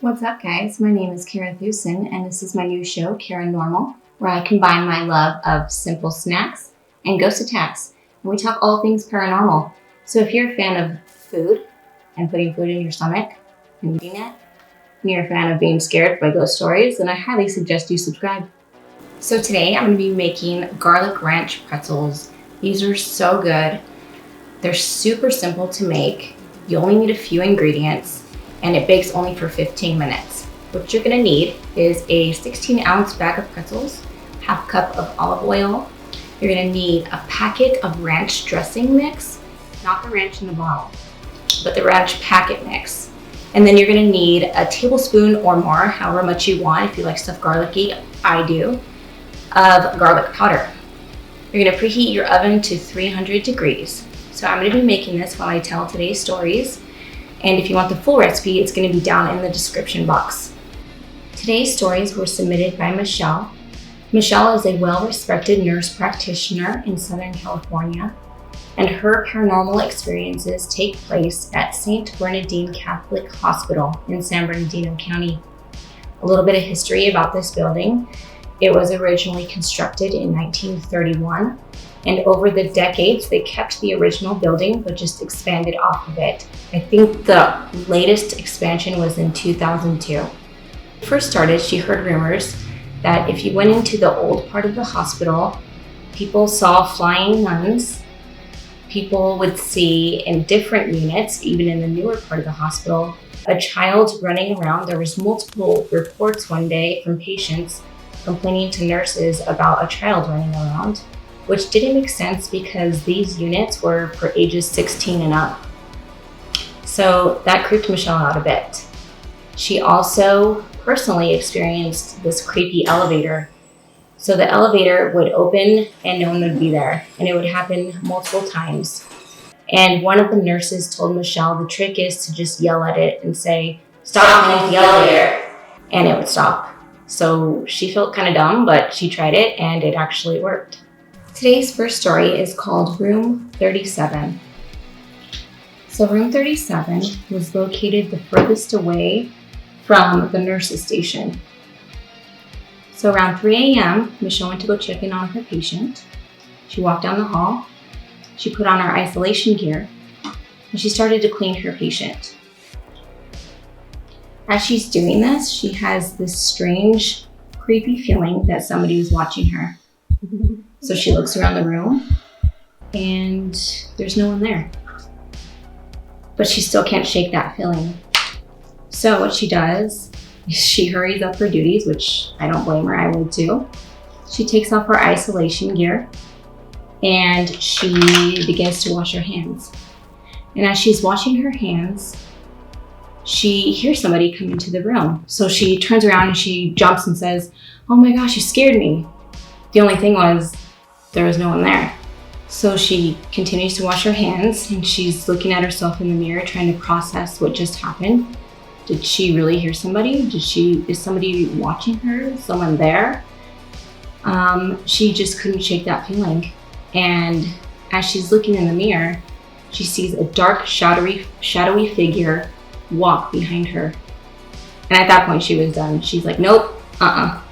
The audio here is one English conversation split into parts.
What's up, guys? My name is Kara Thusen, and this is my new show, Kara Normal, where I combine my love of simple snacks and ghost attacks, and we talk all things paranormal. So if you're a fan of food and putting food in your stomach and eating it, and you're a fan of being scared by ghost stories, then I highly suggest you subscribe. So today I'm going to be making garlic ranch pretzels. These are so good. They're super simple to make. You only need a few ingredients, and it bakes only for 15 minutes. What you're gonna need is a 16-ounce bag of pretzels, half cup of olive oil. You're gonna need a packet of ranch dressing mix, not the ranch in the bottle, but the ranch packet mix. And then you're gonna need a tablespoon or more, however much you want. If you like stuff garlicky, I do, of garlic powder. You're gonna preheat your oven to 300 degrees. So I'm gonna be making this while I tell today's stories. And if you want the full recipe, it's going to be down in the description box. Today's stories were submitted by Michelle. Michelle is a well-respected nurse practitioner in Southern California, and her paranormal experiences take place at St. Bernardine Catholic Hospital in San Bernardino County. A little bit of history about this building. It was originally constructed in 1931. And over the decades, they kept the original building, but just expanded off of it. I think the latest expansion was in 2002. When it first started, she heard rumors that if you went into the old part of the hospital, people saw flying nuns. People would see in different units, even in the newer part of the hospital, a child running around. There was multiple reports one day from patients complaining to nurses about a child running around, which didn't make sense because these units were for ages 16 and up. So that creeped Michelle out a bit. She also personally experienced this creepy elevator. So the elevator would open and no one would be there, and it would happen multiple times. And one of the nurses told Michelle the trick is to just yell at it and say, "Stop playing with the elevator," and it would stop. So she felt kind of dumb, but she tried it and it actually worked. Today's first story is called Room 37. So Room 37 was located the furthest away from the nurse's station. So around 3 a.m., Michelle went to go check in on her patient. She walked down the hall, she put on her isolation gear, and she started to clean her patient. As she's doing this, she has this strange, creepy feeling that somebody was watching her. So she looks around the room and there's no one there. But she still can't shake that feeling. So what she does is she hurries up her duties, which I don't blame her, I would too. She takes off her isolation gear and she begins to wash her hands. And as she's washing her hands, she hears somebody come into the room. So she turns around and she jumps and says, "Oh my gosh, you scared me." The only thing was, there was no one there. So she continues to wash her hands and she's looking at herself in the mirror, trying to process what just happened. Did she really hear somebody? Is somebody watching her? Someone there? She just couldn't shake that feeling. And as she's looking in the mirror, she sees a dark, shadowy figure walk behind her. And at that point she was done. She's like, nope, I'm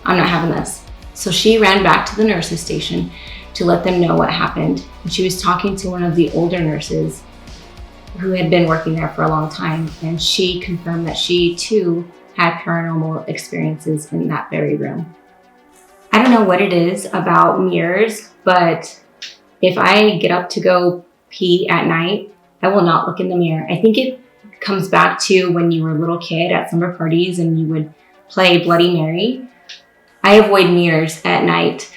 not having this. So she ran back to the nurse's station to let them know what happened. And she was talking to one of the older nurses who had been working there for a long time. And she confirmed that she too had paranormal experiences in that very room. I don't know what it is about mirrors, but if I get up to go pee at night, I will not look in the mirror. I think it comes back to when you were a little kid at summer parties and you would play Bloody Mary. I avoid mirrors at night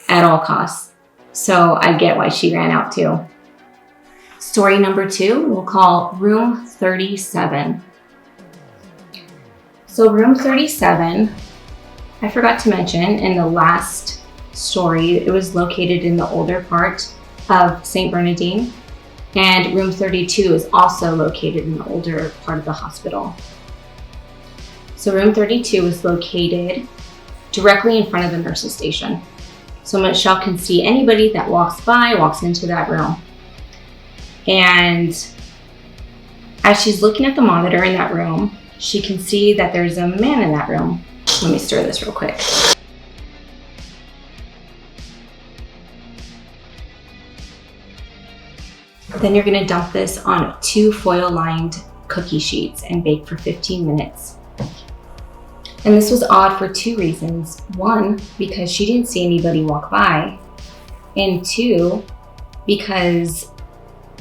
at all costs. So I get why she ran out too. Story number 2, we'll call Room 37. So Room 37, I forgot to mention in the last story, it was located in the older part of St. Bernardine. And Room 32 is also located in the older part of the hospital. So Room 32 is located directly in front of the nurse's station. So Michelle can see anybody that walks into that room. And as she's looking at the monitor in that room, she can see that there's a man in that room. Let me stir this real quick. Then you're gonna dump this on 2 foil-lined cookie sheets and bake for 15 minutes. And this was odd for 2 reasons. 1, because she didn't see anybody walk by. And 2, because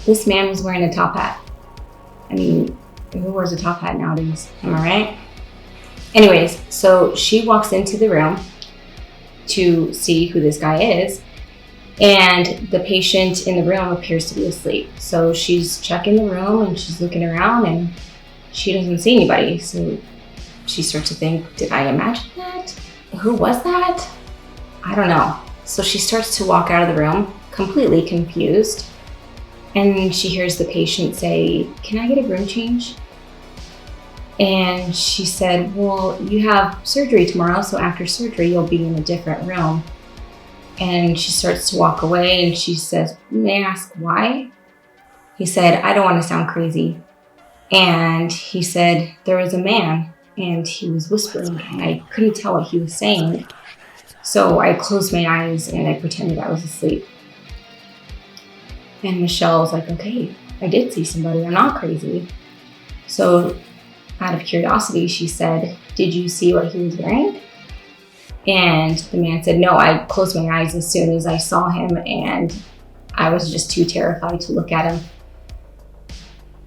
this man was wearing a top hat. I mean, who wears a top hat nowadays? Am I right? Anyways, so she walks into the room to see who this guy is. And the patient in the room appears to be asleep. So she's checking the room and she's looking around and she doesn't see anybody. So she starts to think, did I imagine that? Who was that? I don't know. So she starts to walk out of the room completely confused. And she hears the patient say, can I get a room change? And she said, well, you have surgery tomorrow. So after surgery, you'll be in a different room. And she starts to walk away and she says, may I ask why? He said, I don't want to sound crazy. And he said, there was a man and he was whispering and I couldn't tell what he was saying. So I closed my eyes and I pretended I was asleep. And Michelle was like, okay, I did see somebody. I'm not crazy. So out of curiosity, she said, did you see what he was wearing? And the man said, no, I closed my eyes as soon as I saw him and I was just too terrified to look at him.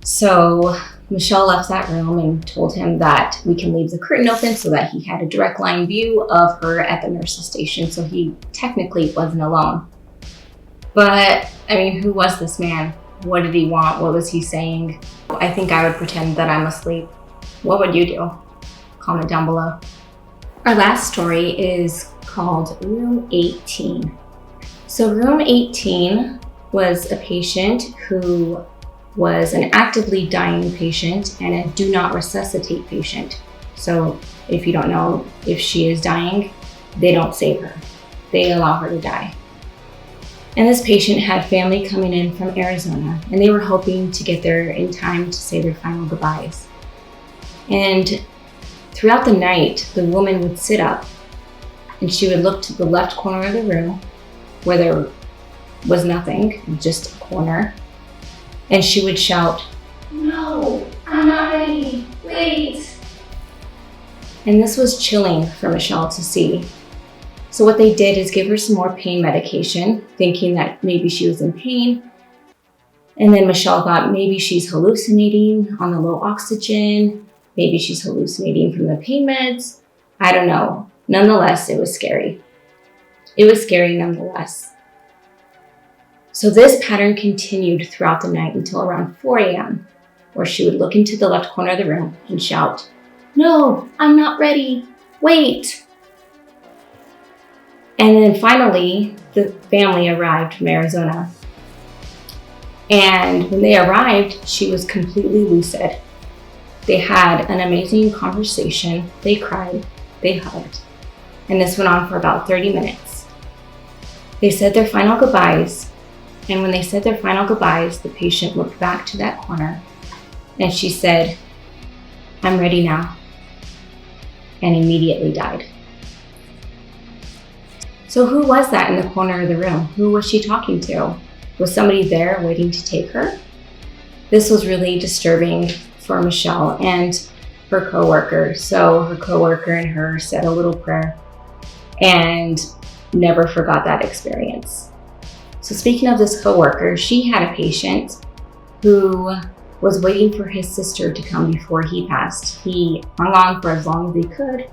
So Michelle left that room and told him that we can leave the curtain open so that he had a direct line view of her at the nurse's station. So he technically wasn't alone. But I mean, who was this man? What did he want? What was he saying? I think I would pretend that I'm asleep. What would you do? Comment down below. Our last story is called Room 18. So Room 18 was a patient who was an actively dying patient and a do not resuscitate patient. So if you don't know, if she is dying, they don't save her. They allow her to die. And this patient had family coming in from Arizona and they were hoping to get there in time to say their final goodbyes. And throughout the night, the woman would sit up and she would look to the left corner of the room where there was nothing, just a corner. And she would shout, no, I'm not ready, wait. And this was chilling for Michelle to see. So what they did is give her some more pain medication, thinking that maybe she was in pain. And then Michelle thought maybe she's hallucinating on the low oxygen. Maybe she's hallucinating from the pain meds. I don't know. Nonetheless, it was scary. It was scary nonetheless. So this pattern continued throughout the night until around 4 a.m., where she would look into the left corner of the room and shout, no, I'm not ready, wait. And then finally, the family arrived from Arizona. And when they arrived, she was completely lucid. They had an amazing conversation. They cried, they hugged. And this went on for about 30 minutes. They said their final goodbyes. And when they said their final goodbyes, the patient looked back to that corner and she said, I'm ready now. And immediately died. So who was that in the corner of the room? Who was she talking to? Was somebody there waiting to take her? This was really disturbing for Michelle and her coworker. So her coworker and her said a little prayer and never forgot that experience. So speaking of this coworker, she had a patient who was waiting for his sister to come before he passed. He hung on for as long as he could,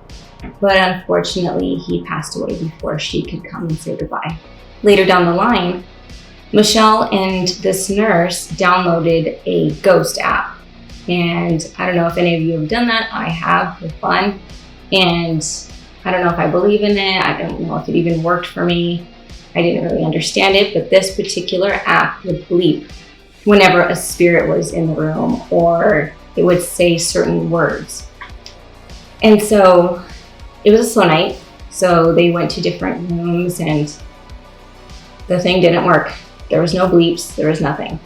but unfortunately he passed away before she could come and say goodbye. Later down the line, Michelle and this nurse downloaded a ghost app. And I don't know if any of you have done that. I have for fun. And I don't know if I believe in it. I don't know if it even worked for me. I didn't really understand it, but this particular app would bleep whenever a spirit was in the room, or it would say certain words. And so it was a slow night. So they went to different rooms and the thing didn't work. There was no bleeps, there was nothing.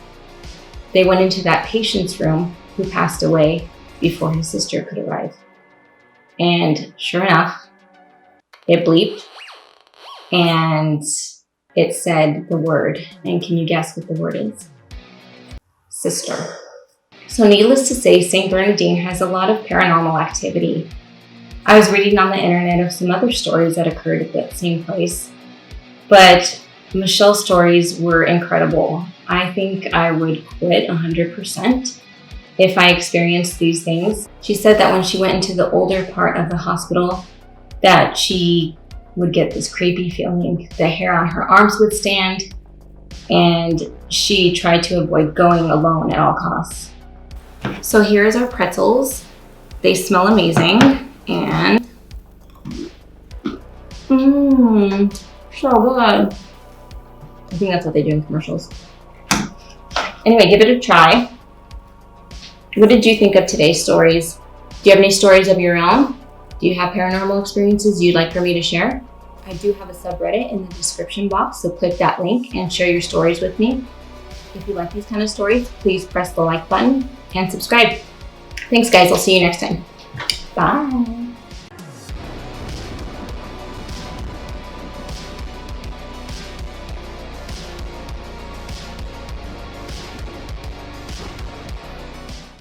They went into that patient's room who passed away before his sister could arrive. And sure enough, it bleeped and it said the word. And can you guess what the word is? Sister. So needless to say, St. Bernardine has a lot of paranormal activity. I was reading on the internet of some other stories that occurred at that same place, but Michelle's stories were incredible. I think I would quit 100% if I experienced these things. She said that when she went into the older part of the hospital, that she would get this creepy feeling. The hair on her arms would stand, and she tried to avoid going alone at all costs. So here's our pretzels. They smell amazing, and so good. I think that's what they do in commercials. Anyway, give it a try. What did you think of today's stories? Do you have any stories of your own? Do you have paranormal experiences you'd like for me to share? I do have a subreddit in the description box, so click that link and share your stories with me. If you like these kind of stories, please press the like button and subscribe. Thanks guys, I'll see you next time. Bye.